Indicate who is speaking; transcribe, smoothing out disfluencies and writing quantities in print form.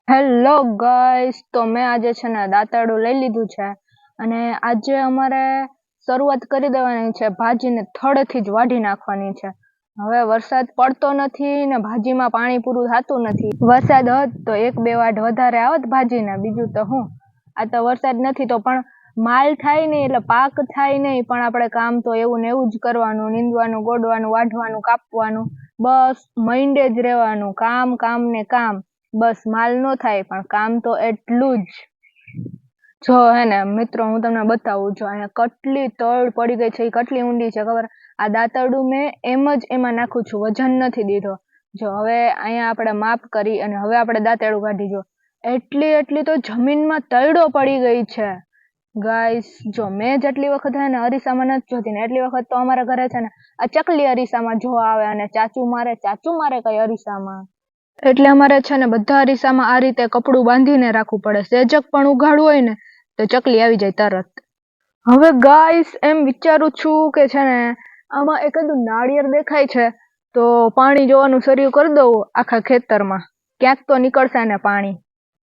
Speaker 1: Hello guys, તો મેં આજે છે ને દાંતરડું લઈ લીધું છે અને આજે અમારે શરૂઆત કરી દેવાની છે. ભાજીને થડથી જ વાઢી નાખવાની છે. હવે વરસાદ પડતો નથી ને ભાજીમાં પાણી પૂરું થતું નથી. વરસાદ હોત તો 1-2 વાઢ વધારે આવત ભાજીને, બીજું તો હું. આ તો વરસાદ નથી તો પણ માલ થાય નહીં એટલે પાક થાય નહીં, પણ આપણે કામ તો એવું ને એવું જ કરવાનું. નીંદવાનું, ગોડવાનું, વાઢવાનું, કાપવાનું, બસ મૈંડે જ રહેવાનું. કામ ને કામ. બસ માલ નો થાય પણ કામ તો એટલું જ. જો હે ને મિત્રો, હું તમને બતાવું. જો અહીંયા કેટલી તળ પડી ગઈ છે, એ કેટલી ઊંડી છે ખબર? આ દાંતરડું મેં એમ જ એમાં નાખું છું, વજન નથી દીધો. જો હવે અહીંયા આપણે માપ કરી અને હવે આપણે દાંતરડું કાઢી. જો એટલી તો જમીનમાં તળડો પડી ગઈ છે ગાઈસ. જો મેં જેટલી વખત હે ને અરીસામાં નથી જોતી ને એટલી વખત તો અમારા ઘરે છે ને આ ચકલી અરીસામાં જોવા આવે અને ચાચુ મારે કઈ અરીસામાં. એટલે અમારે છે ને બધા અરીસામાં આ રીતે કપડું બાંધીને રાખવું પડે. સેજક પણ ઉઘાડવું હોય ને તો ચકલી આવી જાય તરત. હવે ગાઈસ એમ વિચારું છું કે છે ને આમાં એકાદું નાળિયેર દેખાય છે તો પાણી જોવાનું શરૂ કરી દઉં આખા ખેતરમાં. ક્યાંક તો નીકળશે ને પાણી.